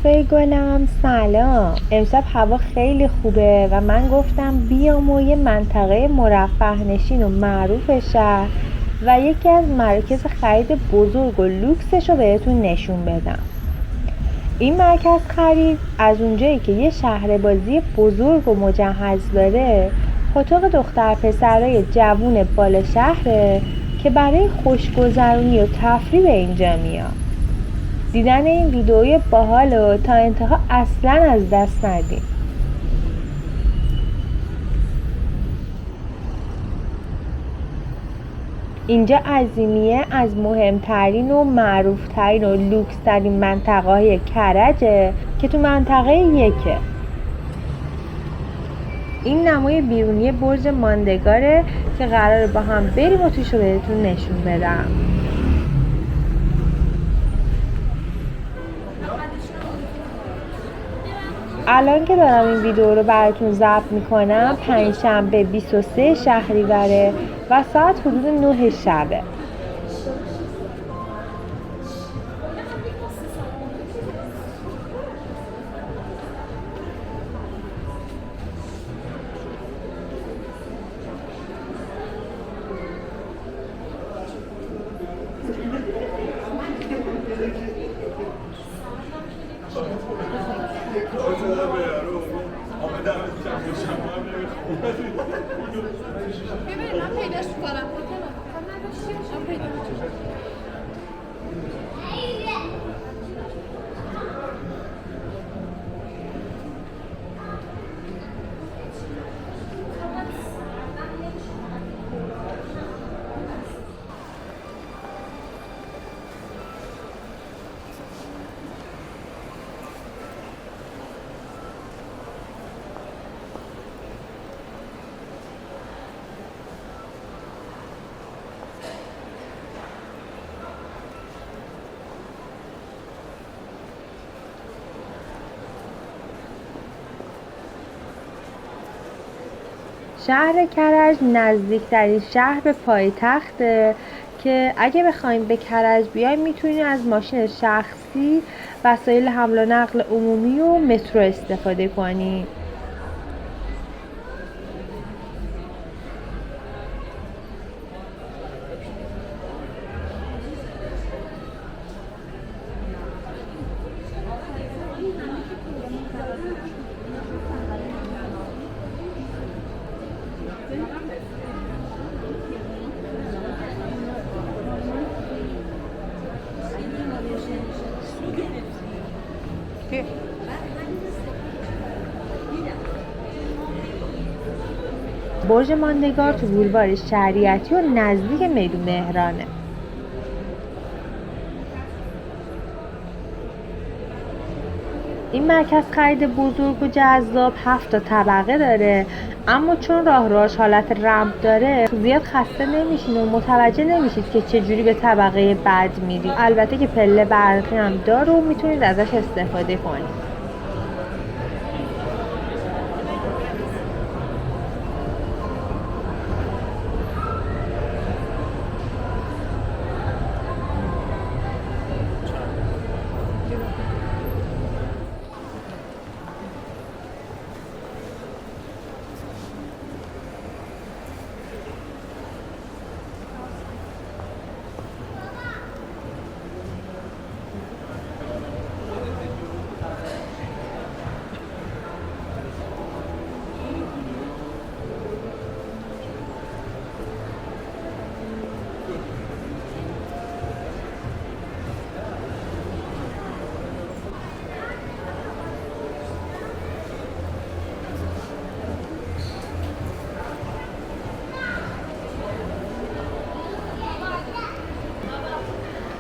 دوستای گلم سلام. امشب هوا خیلی خوبه و من گفتم بیام و یه منطقه مرفه نشین و معروف شهر و یکی از مراکز خرید بزرگ و لوکسش رو بهتون نشون بدم. این مرکز خرید از اونجایی که یه شهر بازی بزرگ و مجهز داره، پاتوق دختر پسرای جوون بالا شهره که برای خوشگذرونی و تفریح به اینجا میاد. دیدن این ویدئوی باحالو تا انتها اصلا از دست ندین. اینجا عظیمیه از مهمترین و معروفترین و لوکسترین منطقه های کرجه که تو منطقه یکه. این نمای بیرونی برج ماندگاره که قراره با هم بریم و توش رو بهتون نشون بدم. الان که دارم این ویدیو رو براتون ضبط میکنم پنجشنبه 23 شهریوره و ساعت حدود 9 شبه. شهر کرج نزدیکترین شهر به پایتخته که اگه بخوایم به کرج بیایم میتونیم از ماشین شخصی، وسایل حمل و نقل عمومی و مترو استفاده کنیم. برج ماندگار تو بولوار شریعتی و نزدیک میدون مهرانه. این مرکز خرید بزرگ و جذاب 7 طبقه داره، اما چون راهروهاش حالت رمپ داره زیاد خسته نمیشین و متوجه نمیشید که چجوری به طبقه بعد میرید. البته که پله برقی هم داره و میتونید ازش استفاده کنید.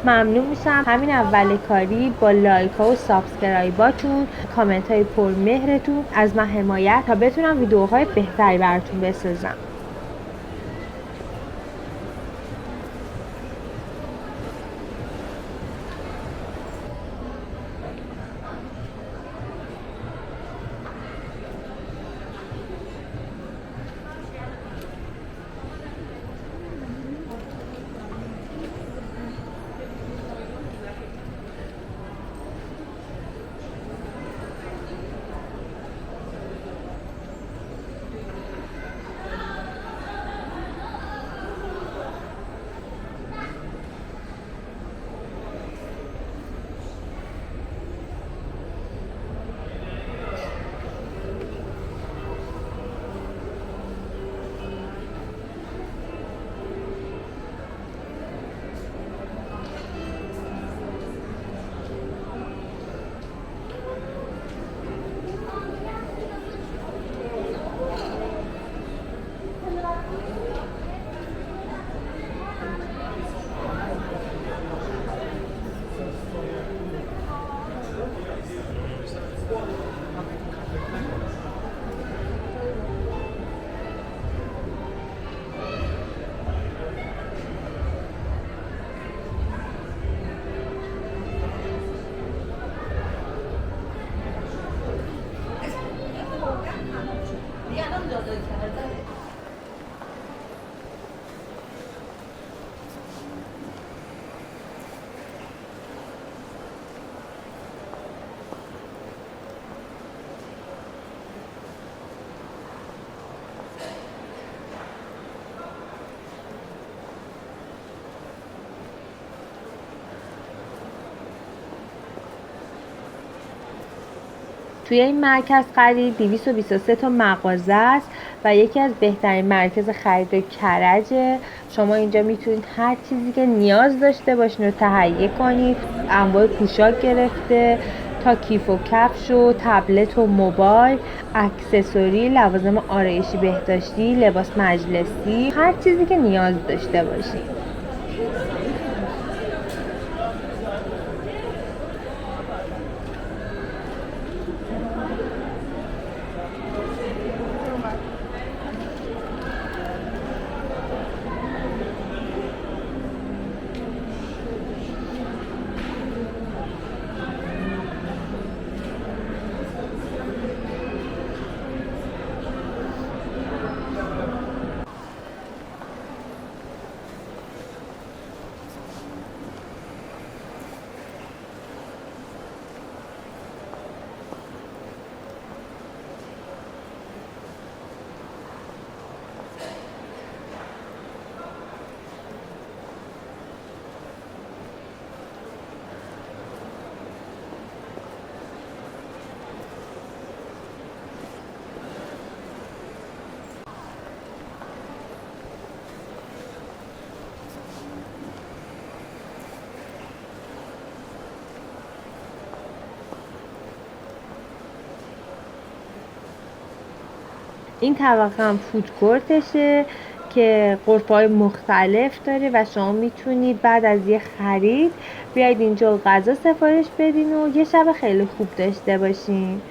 ممنون میشم همین اول کاری با لایک ها و سابسکرایباتون، کامنت های پرمهرتون از من حمایت تا بتونم ویدیوهای بهتری براتون بسازم. توی این مرکز خرید 223 تا مغازه است و یکی از بهترین مرکز خرید کرجه. شما اینجا میتونید هر چیزی که نیاز داشته باشین رو تهیه کنید، انواع پوشاک گرفته تا کیف و کفش و تبلت و موبایل، اکسسوری، لوازم آرایشی بهداشتی، لباس مجلسی، هر چیزی که نیاز داشته باشین. این طبقه هم فود کورتشه که غرفه‌های مختلف داره و شما میتونید بعد از یه خرید بیاید اینجا غذا سفارش بدین و یه شب خیلی خوب داشته باشین.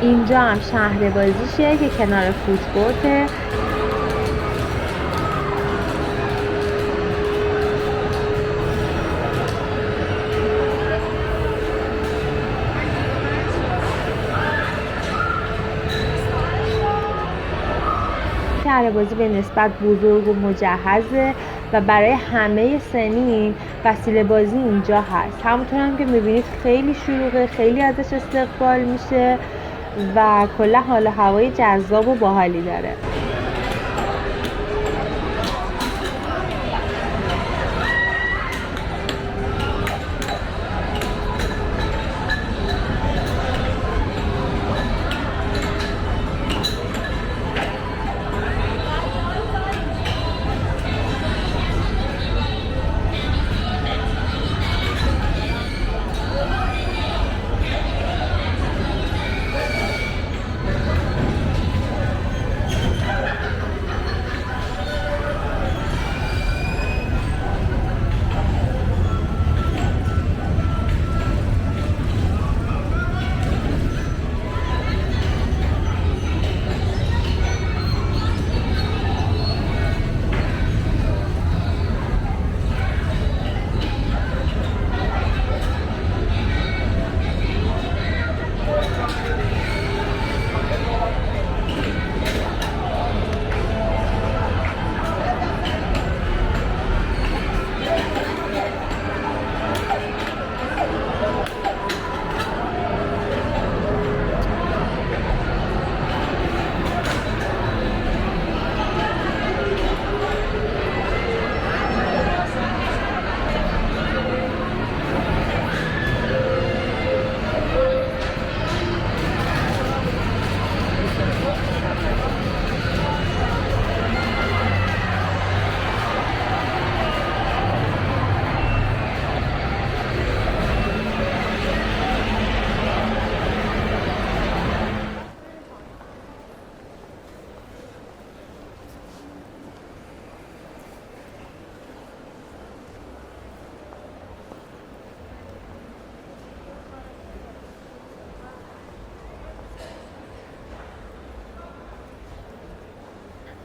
اینجا هم شهر بازیشه که کنار فود کورته. شهر بازی به نسبت بزرگ و مجهزه و برای همه سنین وسیله بازی اینجا هست. همونطور هم که میبینید خیلی شلوغه، خیلی ازش استقبال میشه و کلا حال و هوای جذاب و باحالی داره.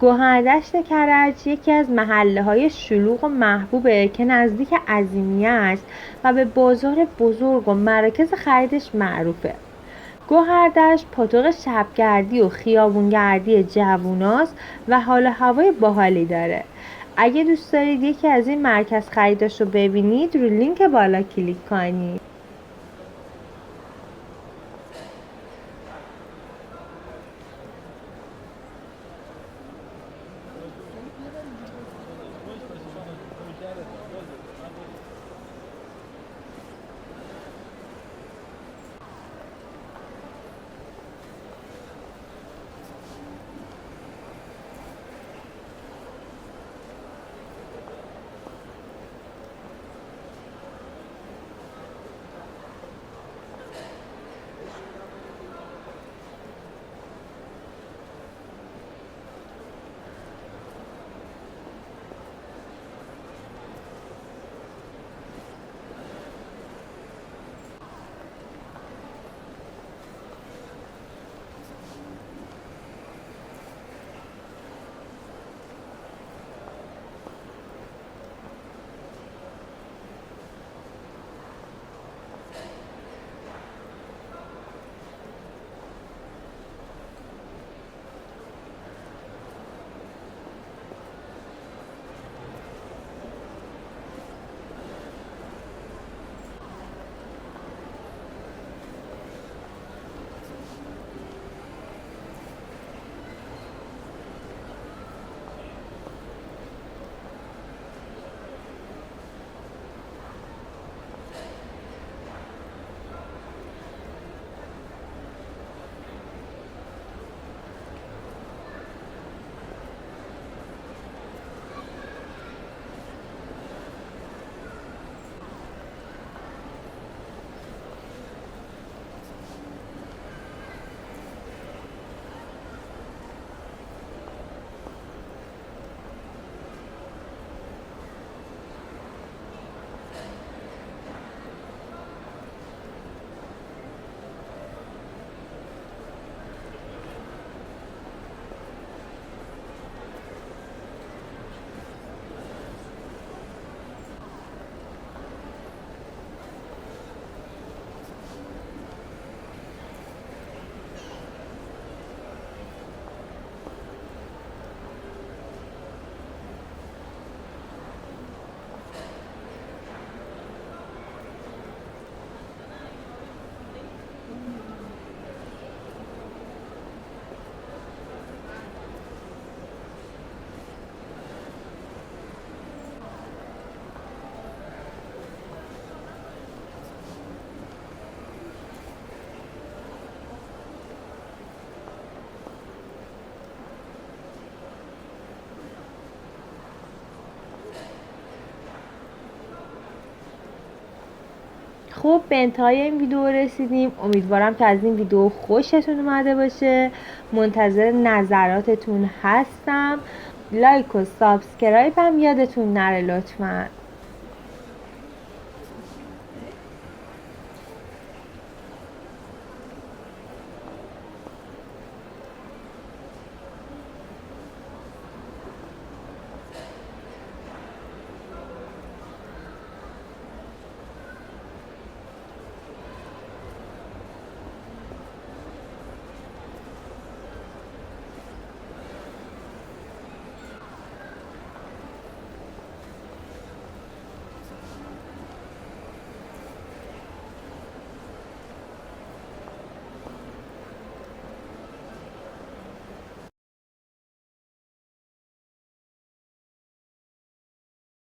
گوهردشت کرج یکی از محله‌های شلوغ و محبوبه که نزدیک عظیمیه است و به بازار بزرگ و مراکز خریدش معروفه. گوهردشت پاتوق شبگردی و خیابونگردی جووناست و حال و هوای باحالی داره. اگه دوست دارید یکی از این مرکز خریداش رو ببینید، رو لینک بالا کلیک کنید. خب به انتهای این ویدیو رسیدیم. امیدوارم که از این ویدیو خوشتون اومده باشه. منتظر نظراتتون هستم. لایک و سابسکرایب هم یادتون نره لطفاً.